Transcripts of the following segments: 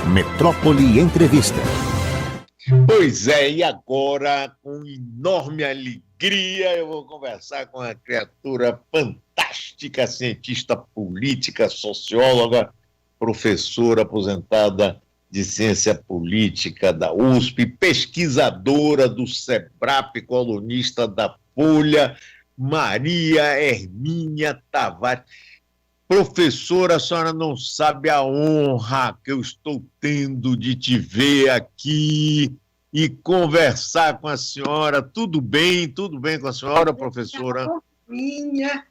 Metrópole Entrevista. Pois é, e agora, com enorme alegria, eu vou conversar com uma criatura fantástica, cientista política, socióloga, professora aposentada de ciência política da USP, pesquisadora do SEBRAP, colunista da Folha, Maria Hermínia Tavares. Professora, a senhora não sabe a honra que eu estou tendo de te ver aqui e conversar com a senhora. Tudo bem com a senhora, professora? Minha,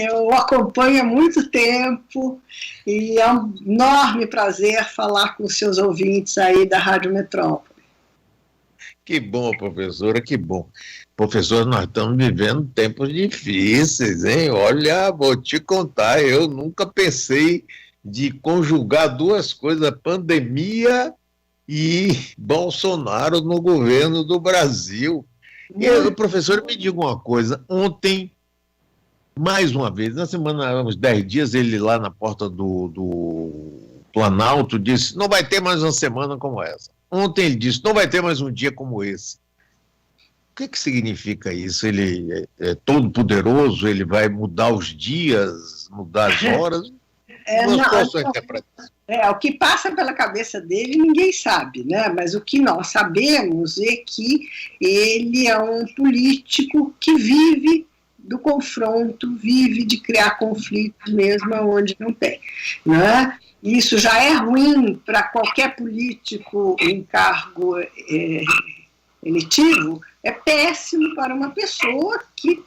eu acompanho há muito tempo e é um enorme prazer falar com os seus ouvintes aí da Rádio Metrópole. Que bom, professora, que bom. Professor, nós estamos vivendo tempos difíceis, hein? Olha, vou te contar, eu nunca pensei de conjugar duas coisas, pandemia e Bolsonaro no governo do Brasil. E, professor, me diga uma coisa, ontem, mais uma vez, na semana, uns 10 dias, ele lá na porta do Planalto disse, não vai ter mais uma semana como essa. Ontem ele disse, não vai ter mais um dia como esse. O que significa isso? Ele é todo poderoso, ele vai mudar os dias, mudar as horas? O que passa pela cabeça dele ninguém sabe, né? Mas o que nós sabemos é que ele é um político que vive do confronto, vive de criar conflitos mesmo onde não tem, né? Isso já é ruim para qualquer político em cargo eletivo, é péssimo para uma pessoa que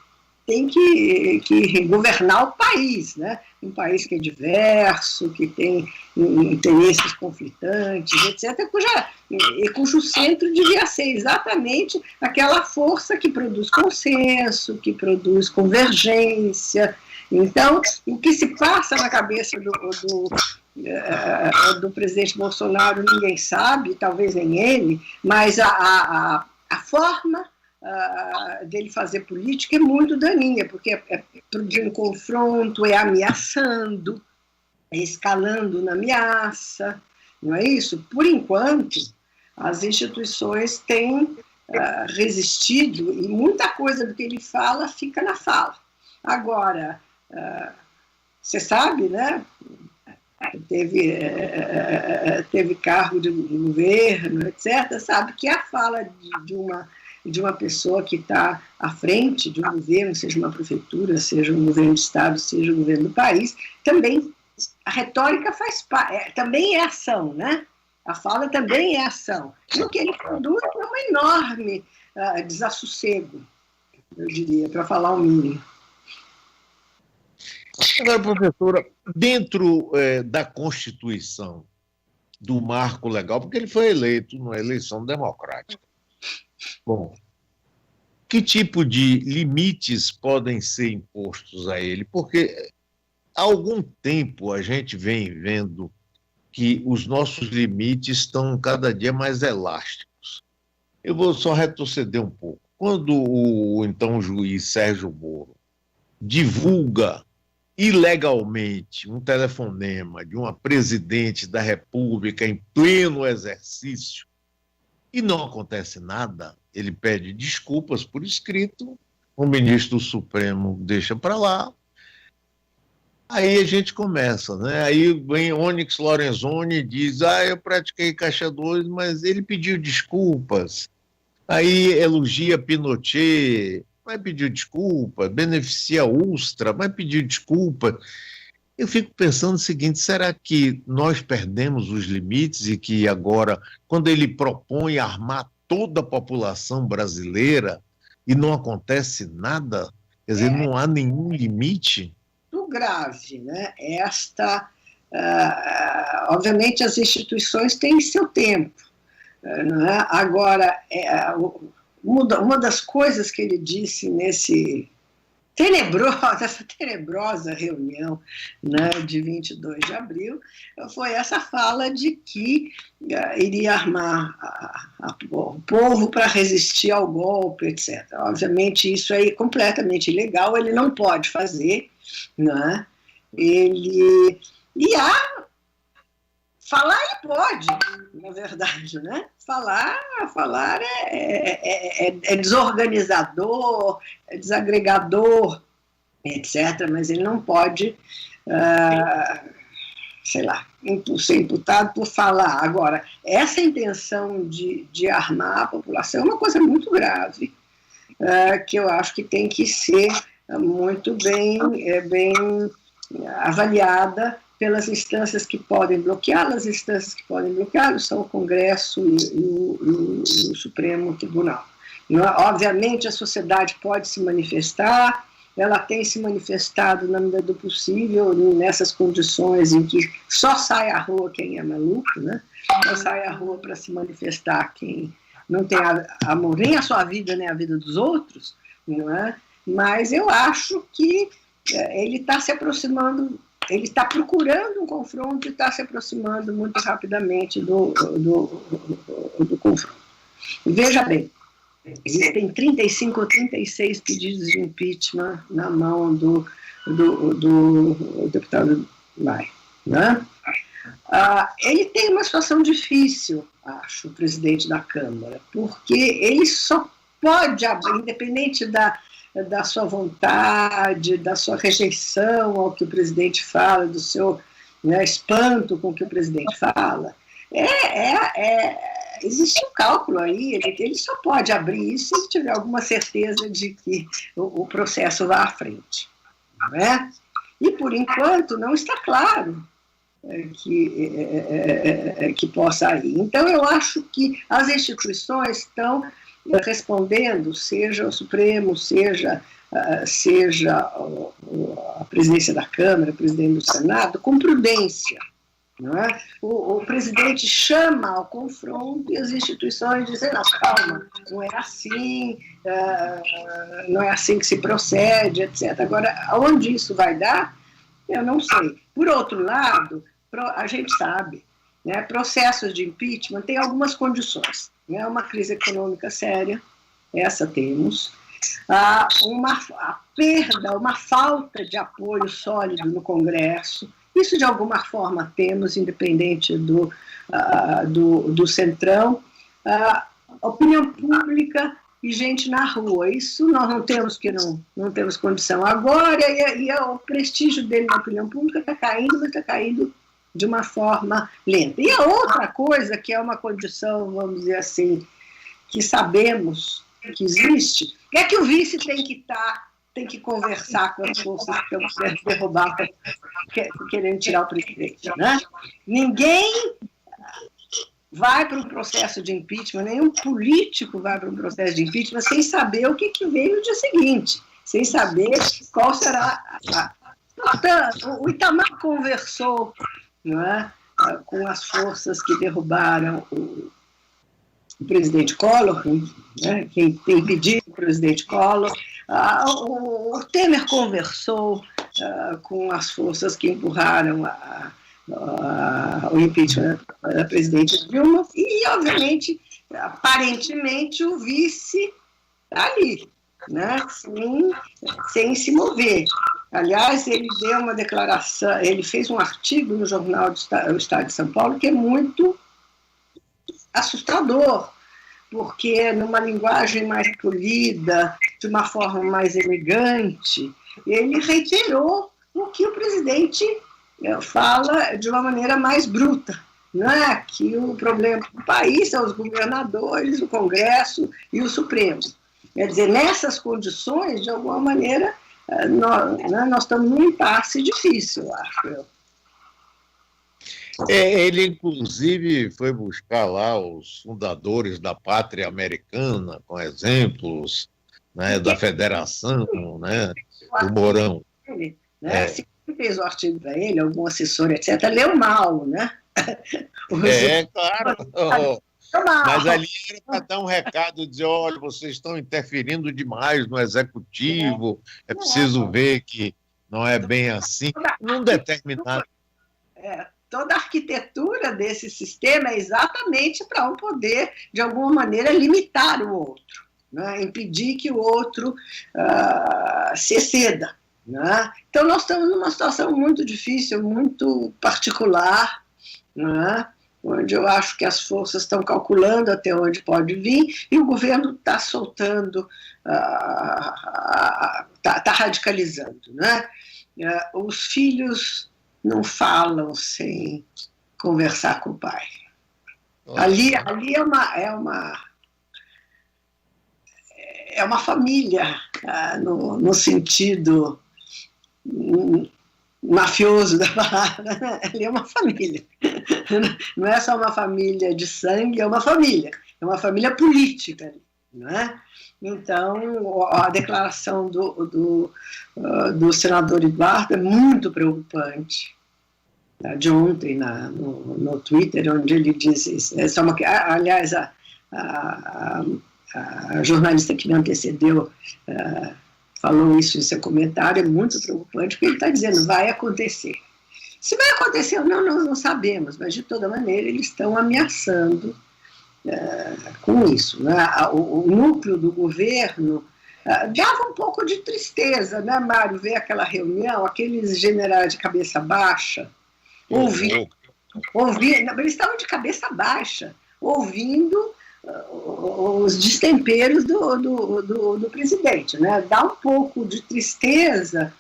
tem que governar o país, né? Um país que é diverso, que tem interesses conflitantes, etc., cujo centro devia ser exatamente aquela força que produz consenso, que produz convergência. Então, o que se passa na cabeça do presidente Bolsonaro ninguém sabe, talvez nem ele, mas a forma dele fazer política é muito daninha, porque é produzindo confronto, é ameaçando, é escalando na ameaça, não é isso? Por enquanto, as instituições têm resistido e muita coisa do que ele fala fica na fala. Agora, você sabe, né? Teve cargo de governo, etc., sabe que a fala de uma pessoa que está à frente de um governo, seja uma prefeitura, seja um governo de estado, seja um governo do país, também a retórica faz parte, também é ação, né? A fala também é ação. E o que ele produz é um enorme desassossego, eu diria, para falar o mínimo. Agora, professora, dentro da Constituição, do marco legal, porque ele foi eleito numa eleição democrática, bom, que tipo de limites podem ser impostos a ele? Porque há algum tempo a gente vem vendo que os nossos limites estão cada dia mais elásticos. Eu vou só retroceder um pouco. Quando o então juiz Sérgio Moro divulga ilegalmente um telefonema de uma presidente da República em pleno exercício e não acontece nada, ele pede desculpas por escrito, o ministro do Supremo deixa para lá, aí a gente começa, né? Aí vem Onyx Lorenzoni e diz, eu pratiquei caixa 2, mas ele pediu desculpas. Aí elogia Pinochet, vai pedir desculpa, beneficia a Ustra, vai pedir desculpa. Eu fico pensando o seguinte, será que nós perdemos os limites e que agora, quando ele propõe armar toda a população brasileira e não acontece nada, quer dizer, não há nenhum limite? Muito grave, né? Obviamente as instituições têm seu tempo, não é? Agora, uma das coisas que ele disse essa tenebrosa reunião, né, de 22 de abril, foi essa fala de que iria armar o povo para resistir ao golpe, etc. Obviamente isso é completamente ilegal, ele não pode fazer, né? Falar ele pode, na verdade, né? Falar é desorganizador, é desagregador, etc., mas ele não pode, sei lá, ser imputado por falar. Agora, essa intenção de armar a população é uma coisa muito grave, que eu acho que tem que ser muito bem avaliada pelas instâncias que podem bloqueá-la. As instâncias que podem bloqueá-lo são o Congresso e o Supremo Tribunal. Obviamente, a sociedade pode se manifestar, ela tem se manifestado na medida do possível nessas condições em que só sai à rua quem é maluco, né? Só sai à rua para se manifestar quem não tem amor nem a sua vida, nem a vida dos outros, não é? Mas eu acho que ele está se aproximando, ele está procurando um confronto e está se aproximando muito rapidamente do confronto. Veja bem, existem 35 ou 36 pedidos de impeachment na mão do deputado Maia, né? Ele tem uma situação difícil, acho, o presidente da Câmara, porque ele só pode, independente da sua vontade, da sua rejeição ao que o presidente fala, do seu espanto com o que o presidente fala, existe um cálculo aí, ele só pode abrir isso se ele tiver alguma certeza de que o processo vá à frente, não é? E, por enquanto, não está claro que possa ir. Então, eu acho que as instituições estão respondendo, seja o Supremo, seja a presidência da Câmara, o presidente do Senado, com prudência. Não é? O presidente chama ao confronto e as instituições dizem, não, calma, não é assim que se procede, etc. Agora, aonde isso vai dar, eu não sei. Por outro lado, a gente sabe, né, processos de impeachment têm algumas condições. Uma crise econômica séria, essa temos, uma perda, uma falta de apoio sólido no Congresso, isso de alguma forma temos, independente do centrão, opinião pública e gente na rua, isso nós não temos, que não temos condição agora, e o prestígio dele na opinião pública está caindo, mas está caindo de uma forma lenta. E a outra coisa, que é uma condição, vamos dizer assim, que sabemos que existe, é que o vice tem que conversar com as forças que estão querendo derrubar, querendo tirar o presidente, né? Ninguém vai para um processo de impeachment, nenhum político vai para um processo de impeachment sem saber o que vem no dia seguinte, sem saber qual será Portanto, o Itamar conversou, não é, com as forças que derrubaram o presidente Collor, né, quem tem pedido o presidente Collor. O Temer conversou com as forças que empurraram o impeachment da presidente Dilma e, obviamente, aparentemente, o vice está ali, né, sem se mover. Aliás, ele deu uma declaração, ele fez um artigo no jornal do Estado de São Paulo que é muito assustador, porque numa linguagem mais polida, de uma forma mais elegante, ele reiterou o que o presidente fala de uma maneira mais bruta, não é? Que o problema do país são os governadores, o Congresso e o Supremo. Quer dizer, nessas condições, de alguma maneira, nós estamos num impasse difícil, acho eu. Ele, inclusive, foi buscar lá os fundadores da pátria americana, com exemplos, né, da federação, né, do Mourão. Ele, né, se fez o artigo para ele, algum assessor, etc., leu mal, né? Claro. Mas ali era para dar um recado, dizer, olha, vocês estão interferindo demais no executivo, é preciso ver que não é bem assim, num determinado... Toda a arquitetura desse sistema é exatamente para um poder, de alguma maneira, limitar o outro, né? Impedir que o outro se exceda. Né? Então, nós estamos numa situação muito difícil, muito particular, né? onde eu acho que as forças estão calculando até onde pode vir, e o governo está soltando, está radicalizando, né? Os filhos não falam sem conversar com o pai. Ali é uma família, no sentido mafioso da palavra. Ali é uma família. Não é só uma família de sangue, é uma família política, não é? Então, a declaração do senador Eduardo é muito preocupante. De ontem, no Twitter, onde ele diz isso. Aliás, a jornalista que me antecedeu falou isso em seu comentário, é muito preocupante, porque ele está dizendo, vai acontecer. Se vai acontecer ou não, nós não sabemos, mas, de toda maneira, eles estão ameaçando com isso, né? O núcleo do governo dava um pouco de tristeza, né, Mário, ver aquela reunião, aqueles generais de cabeça baixa, ouvindo, eles estavam de cabeça baixa, ouvindo os destemperos do presidente, né? Dá um pouco de tristeza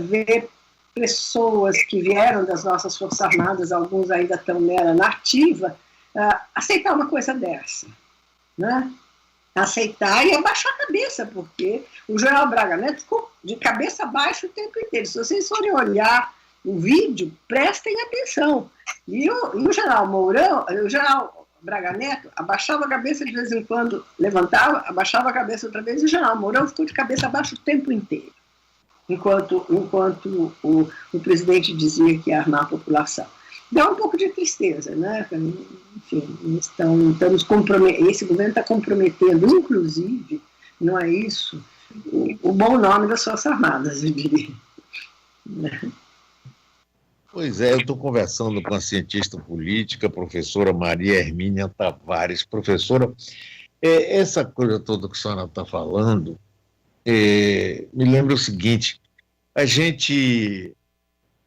ver pessoas que vieram das nossas Forças Armadas, alguns ainda estão na ativa, aceitar uma coisa dessa, né? Aceitar e abaixar a cabeça, porque o general Braga Neto ficou de cabeça baixa o tempo inteiro. Se vocês forem olhar o vídeo, prestem atenção. E o general Mourão, o general Braga Neto, abaixava a cabeça de vez em quando, levantava, abaixava a cabeça outra vez, e o general Mourão ficou de cabeça baixa o tempo inteiro, enquanto o presidente dizia que ia armar a população. Dá um pouco de tristeza, né? Enfim, esse governo está comprometendo, inclusive, não é isso, o bom nome das Forças Armadas, eu diria. Pois é, eu estou conversando com a cientista política, professora Maria Hermínia Tavares. Professora, essa coisa toda que a senhora está falando me lembra o seguinte: a gente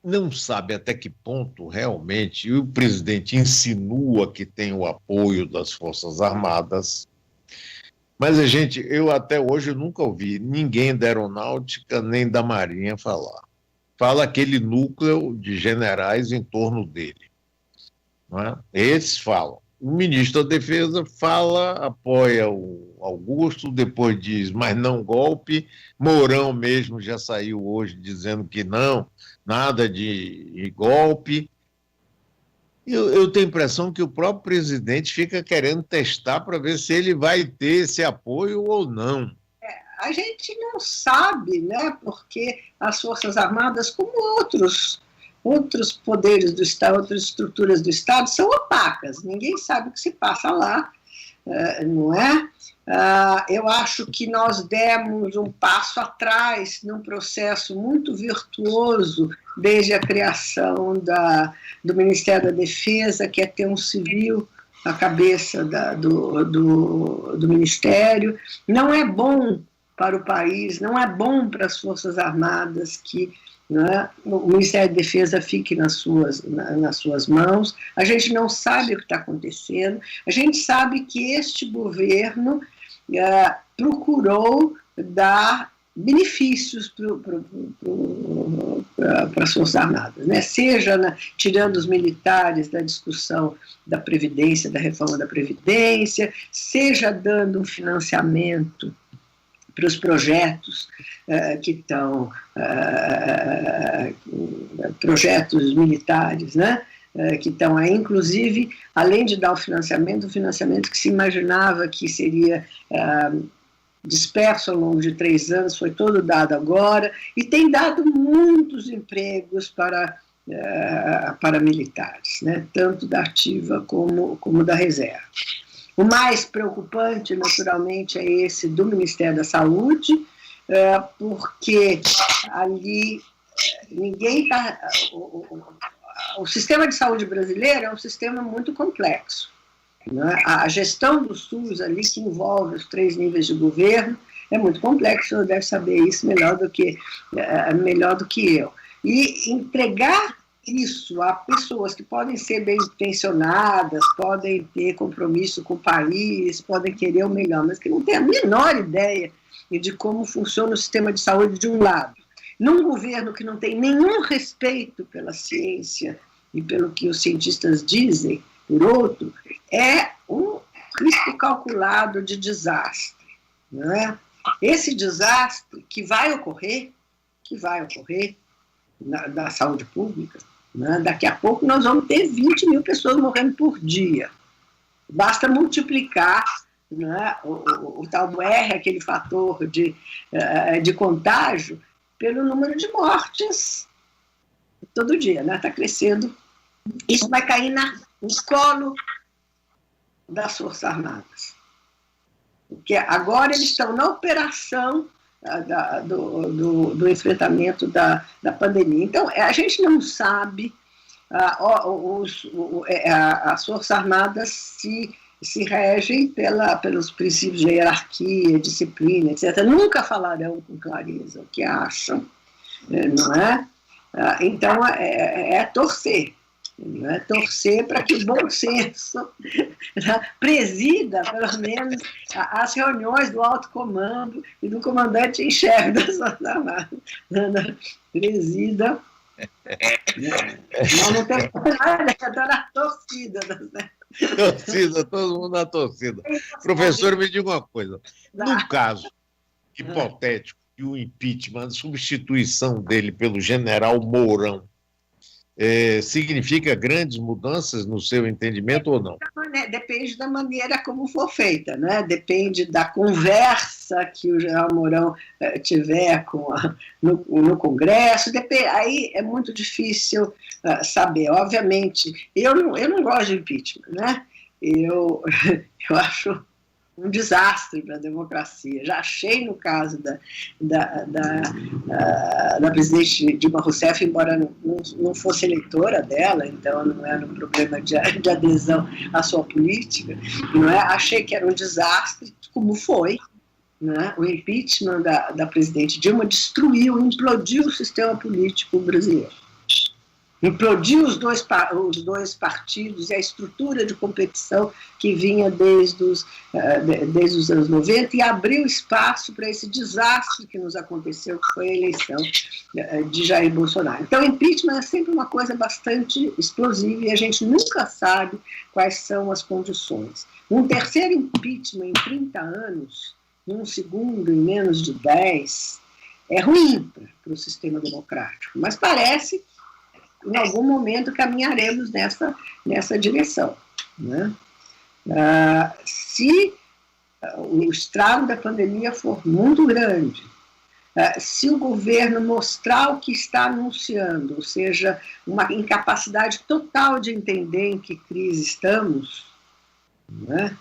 não sabe até que ponto realmente o presidente insinua que tem o apoio das Forças Armadas, mas eu até hoje nunca ouvi ninguém da Aeronáutica nem da Marinha falar. Fala aquele núcleo de generais em torno dele, não é? Esses falam. O ministro da Defesa fala, apoia o Augusto, depois diz, mas não golpe. Mourão mesmo já saiu hoje dizendo que não, nada de golpe. Eu tenho a impressão que o próprio presidente fica querendo testar para ver se ele vai ter esse apoio ou não. A gente não sabe, né, porque as Forças Armadas, como outros poderes do Estado, outras estruturas do Estado, são opacas. Ninguém sabe o que se passa lá, não é? Eu acho que nós demos um passo atrás num processo muito virtuoso desde a criação do Ministério da Defesa, que é ter um civil à cabeça do Ministério. Não é bom para o país, não é bom para as Forças Armadas que, né, o Ministério da Defesa fique nas suas mãos. A gente não sabe o que está acontecendo, a gente sabe que este governo procurou dar benefícios para as Forças Armadas, né? Seja tirando os militares da discussão da Previdência, da reforma da Previdência, seja dando um financiamento para os projetos que estão, projetos militares, né, que estão aí, inclusive, além de dar o financiamento que se imaginava que seria disperso ao longo de 3 anos, foi todo dado agora, e tem dado muitos empregos para militares, né, tanto da ativa como da reserva. O mais preocupante, naturalmente, é esse do Ministério da Saúde, porque ali ninguém está... O sistema de saúde brasileiro é um sistema muito complexo, né? A gestão do SUS ali, que envolve os 3 níveis de governo, é muito complexo, você deve saber isso melhor do que eu. E entregar isso, há pessoas que podem ser bem intencionadas, podem ter compromisso com o país, podem querer o melhor, mas que não têm a menor ideia de como funciona o sistema de saúde de um lado. Num governo que não tem nenhum respeito pela ciência e pelo que os cientistas dizem, por outro, é um risco calculado de desastre. Não é? Esse desastre que vai ocorrer na saúde pública, né? Daqui a pouco nós vamos ter 20 mil pessoas morrendo por dia. Basta multiplicar, né, o tal do R, aquele fator de contágio, pelo número de mortes todo dia, né? Está crescendo. Isso vai cair no colo das Forças Armadas. Porque agora eles estão na operação do enfrentamento da pandemia. Então, a gente não sabe, as Forças Armadas se regem pelos princípios de hierarquia, disciplina, etc. Nunca falarão com clareza o que acham, não é? Então, é torcer. Né? Torcer para que o bom senso presida, pelo menos, as reuniões do alto comando e do comandante em chefe das Forças Armadas. Presida. Não tem nada, está na torcida. Né? Torcida, todo mundo na torcida. Professor, me diga uma coisa. No caso hipotético de um impeachment, a substituição dele pelo general Mourão, significa grandes mudanças no seu entendimento ou não? Depende da maneira como for feita, né? Depende da conversa que o general Mourão tiver no Congresso. Aí é muito difícil saber. Obviamente, eu não gosto de impeachment, né? Eu acho um desastre para a democracia. Já achei no caso da presidente Dilma Rousseff, embora não fosse eleitora dela, então não era um problema de adesão à sua política, não é? Achei que era um desastre, como foi. Né? O impeachment da presidente Dilma destruiu, implodiu o sistema político brasileiro. Implodiu os dois partidos e a estrutura de competição que vinha desde os anos 90 e abriu espaço para esse desastre que nos aconteceu, que foi a eleição de Jair Bolsonaro. Então, impeachment é sempre uma coisa bastante explosiva e a gente nunca sabe quais são as condições. Um terceiro impeachment em 30 anos, um segundo em menos de 10, é ruim para o sistema democrático, mas parece em algum momento caminharemos nessa direção. Né? Se o estrago da pandemia for muito grande, se o governo mostrar o que está anunciando, ou seja, uma incapacidade total de entender em que crise estamos, né?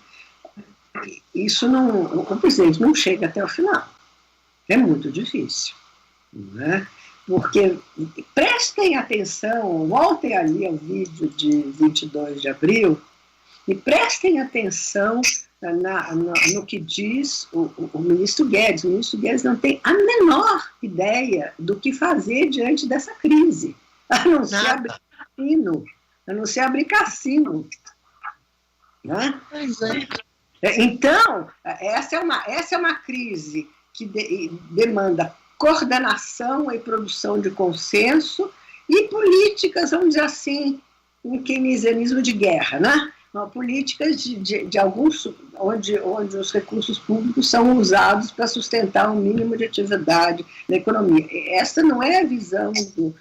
O presidente não chega até o final. É muito difícil. Né? Porque prestem atenção, voltem ali ao vídeo de 22 de abril e prestem atenção no que diz o ministro Guedes. O ministro Guedes não tem a menor ideia do que fazer diante dessa crise, a não ser abrir cassino. Né? Então, essa é uma crise que demanda coordenação e produção de consenso e políticas, vamos dizer assim, um keynesianismo de guerra, né? Políticas de alguns, onde os recursos públicos são usados para sustentar um mínimo de atividade na economia. Essa não é a visão do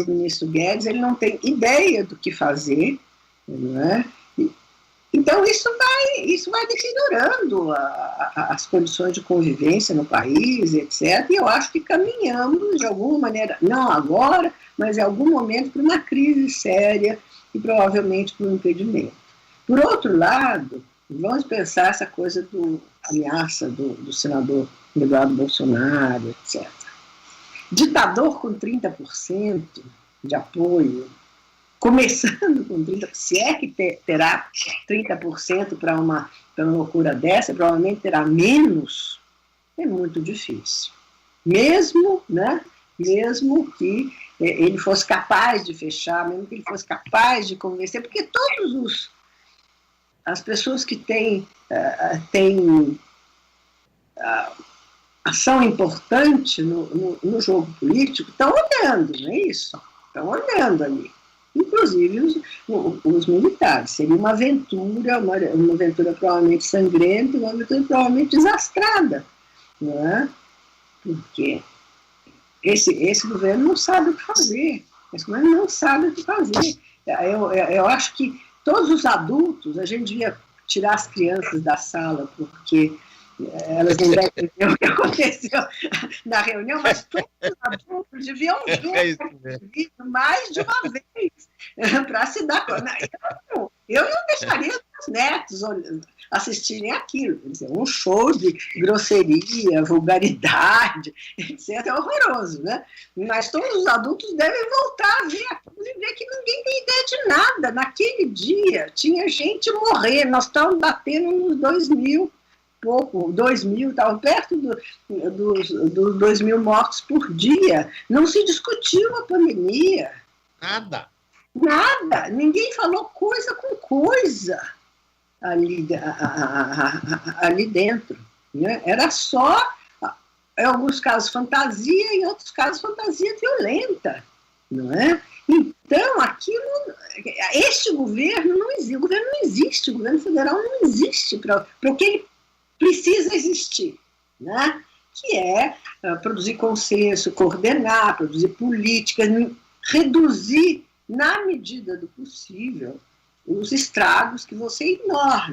ministro Guedes, ele não tem ideia do que fazer, não é? Então, isso vai deteriorando as condições de convivência no país, etc. E eu acho que caminhamos, de alguma maneira, não agora, mas em algum momento, para uma crise séria e provavelmente para um impedimento. Por outro lado, vamos pensar essa coisa ameaça do senador Eduardo Bolsonaro, etc. Ditador com 30% de apoio, começando com 30%, se é que terá 30% para uma loucura dessa, provavelmente terá menos, é muito difícil. Mesmo que ele fosse capaz de fechar, mesmo que ele fosse capaz de convencer, porque as pessoas que têm ação importante no jogo político estão olhando, não é isso? Estão olhando ali. Inclusive os militares. Seria uma aventura provavelmente sangrenta, uma aventura provavelmente desastrada, não é? Porque esse governo não sabe o que fazer. Esse governo não sabe o que fazer. Eu acho que todos os adultos, a gente devia tirar as crianças da sala, porque elas não devem ver o que aconteceu na reunião, mas todos os adultos deviam ver mais de uma vez para se dar conta. Eu não deixaria os netos assistirem aquilo. Quer dizer, um show de grosseria, vulgaridade, etc. É horroroso, né? Mas todos os adultos devem voltar a ver aquilo e ver que ninguém tem ideia de nada. Naquele dia tinha gente morrendo, nós estávamos batendo nos 2.000, pouco, 2.000, estavam perto dos 2.000 mortos por dia. Não se discutiu a pandemia. Nada. Ninguém falou coisa com coisa ali dentro. Né? Era só, em alguns casos, fantasia, em outros casos, fantasia violenta. Não é? Então, este governo não existe. O governo não existe. O governo federal não existe para o que ele precisa existir, né? Que é produzir consenso, coordenar, produzir políticas, reduzir, na medida do possível, os estragos que você ignora.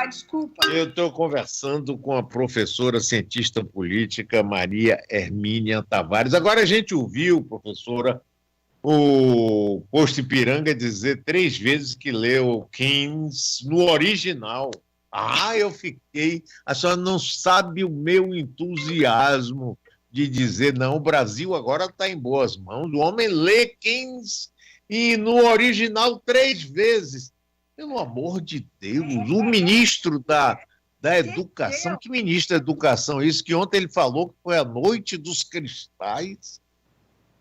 Desculpa. Eu estou conversando com a professora cientista política Maria Hermínia Tavares. Agora a gente ouviu, professora, o Posto Ipiranga dizer 3 vezes que leu Keynes no original. Eu fiquei... A senhora não sabe o meu entusiasmo de dizer, não, o Brasil agora está em boas mãos. O homem lê Keynes e no original 3 vezes. Pelo amor de Deus, o ministro da Educação, que ministro da Educação isso, que ontem ele falou que foi a noite dos cristais,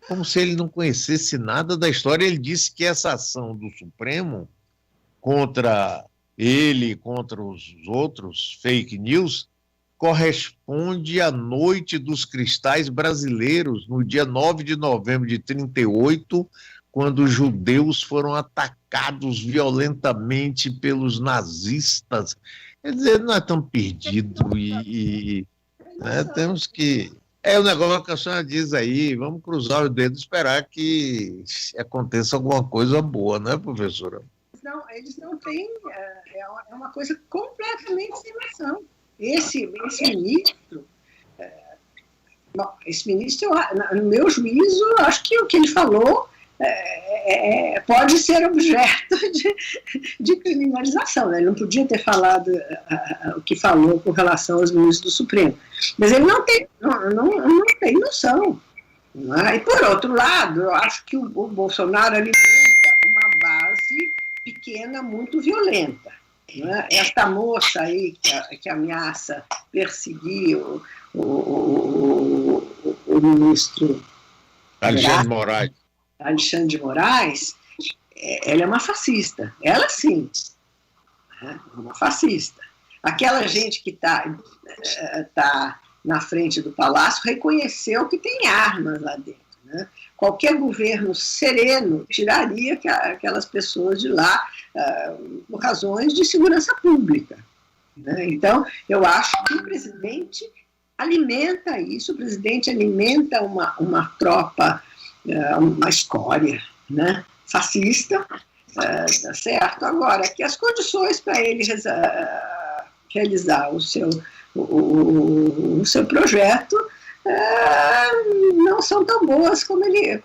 como se ele não conhecesse nada da história. Ele disse que essa ação do Supremo contra ele, contra os outros fake news, corresponde à noite dos cristais brasileiros, no dia 9 de novembro de 1938, quando os judeus foram atacados violentamente pelos nazistas. Quer dizer, não é tão perdido né, temos que... É o negócio que a senhora diz aí, vamos cruzar os dedos e esperar que aconteça alguma coisa boa, não é, professora? Não, eles não têm... É uma coisa completamente sem noção. Esse ministro, no meu juízo, acho que o que ele falou pode ser objeto de criminalização. Né? Ele não podia ter falado o que falou com relação aos ministros do Supremo. Mas ele não tem noção. Não é? E, por outro lado, eu acho que o Bolsonaro alimenta uma base pequena muito violenta. Né? Esta moça aí que ameaça perseguir o ministro Alexandre de Moraes, ela é uma fascista. Ela sim, é uma fascista. Aquela gente que tá na frente do palácio reconheceu que tem armas lá dentro. Né? Qualquer governo sereno tiraria aquelas pessoas de lá por razões de segurança pública. Né? Então, eu acho que o presidente alimenta isso, o presidente alimenta uma tropa, uma escória, né? Fascista, tá certo? Agora, que as condições para ele realizar o seu projeto não são tão boas como ele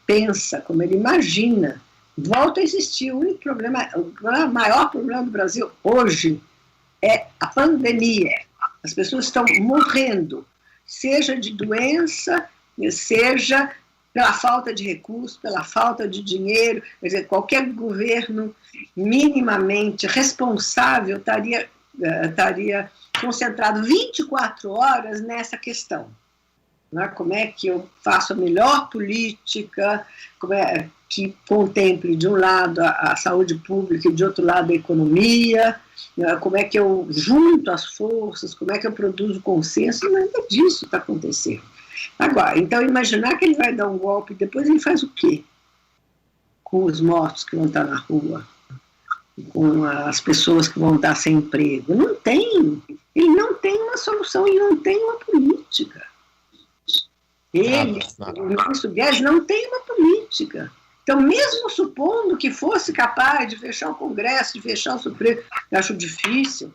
pensa, como ele imagina. Volta a existir. O maior problema do Brasil hoje é a pandemia. As pessoas estão morrendo, seja de doença, seja pela falta de recursos, pela falta de dinheiro. Quer dizer, qualquer governo minimamente responsável estaria concentrado 24 horas nessa questão. Né? Como é que eu faço a melhor política, como é que contemple, de um lado, a saúde pública e, de outro lado, a economia, né? Como é que eu junto as forças, como é que eu produzo consenso, nada disso está acontecendo. Agora, então, imaginar que ele vai dar um golpe e depois ele faz o quê? Com os mortos que vão estar na rua, com as pessoas que vão estar sem emprego. Não tem. Ele não tem uma solução, ele não tem uma política. Ele, o ministro Guedes, não tem uma política. Então, mesmo supondo que fosse capaz de fechar o Congresso, de fechar o Supremo, eu acho difícil,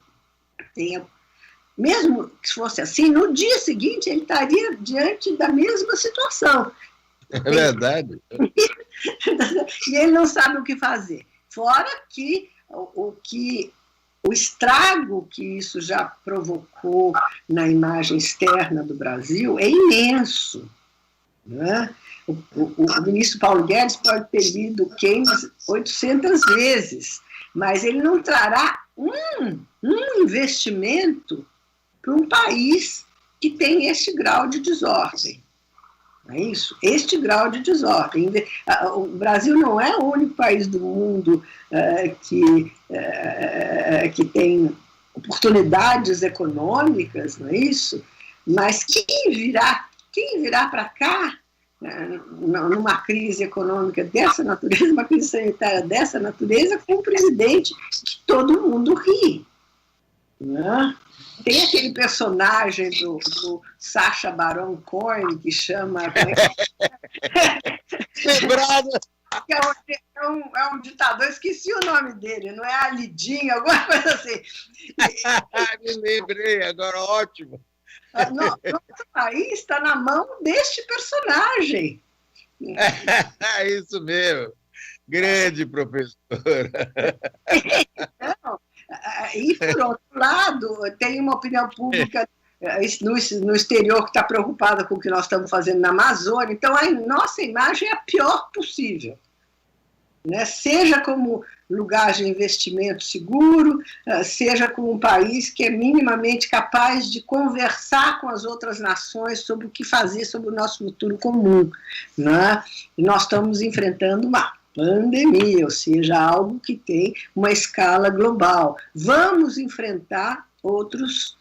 mesmo que fosse assim, no dia seguinte ele estaria diante da mesma situação. É verdade. E ele não sabe o que fazer. Fora que o estrago que isso já provocou na imagem externa do Brasil é imenso. Né? O ministro Paulo Guedes pode ter lido Keynes 800 vezes, mas ele não trará um investimento para um país que tem este grau de desordem. Não é isso? Este grau de desordem. O Brasil não é o único país do mundo que tem oportunidades econômicas, não é isso? Mas quem virá para cá, numa crise econômica dessa natureza, uma crise sanitária dessa natureza, com um presidente que todo mundo ri. Né? Tem aquele personagem do Sacha Baron Cohen que chama... Lembrado! É um ditador, esqueci o nome dele, não é Alidinho, alguma coisa assim. Me lembrei, agora ótimo. Nosso país está na mão deste personagem. É isso mesmo. Grande professora. E, por outro lado, tem uma opinião pública no exterior que está preocupada com o que nós estamos fazendo na Amazônia. Então, a nossa imagem é a pior possível. Né? Seja como lugar de investimento seguro, seja como um país que é minimamente capaz de conversar com as outras nações sobre o que fazer, sobre o nosso futuro comum. Né? E nós estamos enfrentando uma pandemia, ou seja, algo que tem uma escala global. Vamos enfrentar outros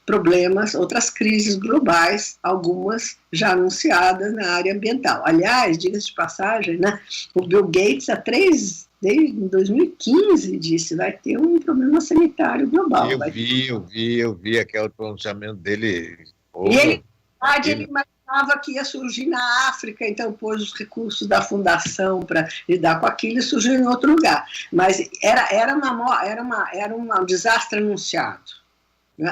problemas, outras crises globais, algumas já anunciadas na área ambiental. Aliás, diga-se de passagem, né, o Bill Gates, desde 2015, disse vai ter um problema sanitário global. Eu vi aquele pronunciamento dele. E ele imaginava que ia surgir na África, então pôs os recursos da fundação para lidar com aquilo e surgiu em outro lugar. Mas era um desastre anunciado.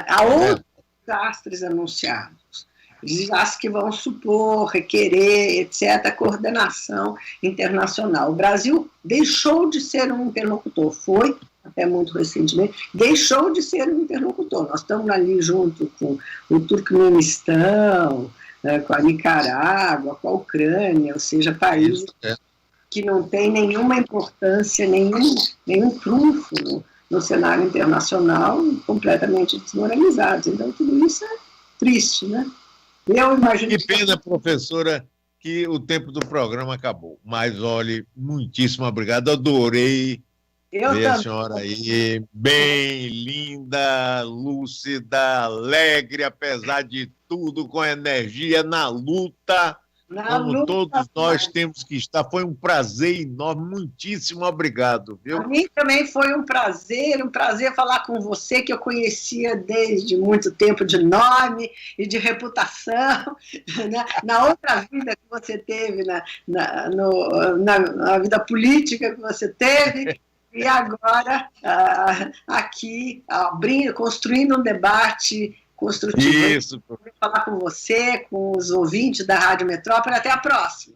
Há outros desastres anunciados, desastres que vão supor, requerer, etc., coordenação internacional. O Brasil deixou de ser um interlocutor, foi, até muito recentemente, deixou de ser um interlocutor. Nós estamos ali junto com o Turcomenistão, com a Nicarágua, com a Ucrânia, ou seja, países que não têm nenhuma importância, nenhum trunfo no cenário internacional, completamente desmoralizados. Então, tudo isso é triste, né? Eu imagino que pena, professora, que o tempo do programa acabou. Mas, olhe, muitíssimo obrigado. Adorei ver a senhora aí, bem linda, lúcida, alegre, apesar de tudo, com energia na luta. Como todos nós temos que estar. Foi um prazer enorme, muitíssimo obrigado. Viu? Para mim também foi um prazer falar com você, que eu conhecia desde muito tempo de nome e de reputação, né? Na outra vida que você teve, na vida política que você teve, e agora aqui, construindo um debate construtivo. Isso. Vou falar com você, com os ouvintes da Rádio Metrópole. Até a próxima.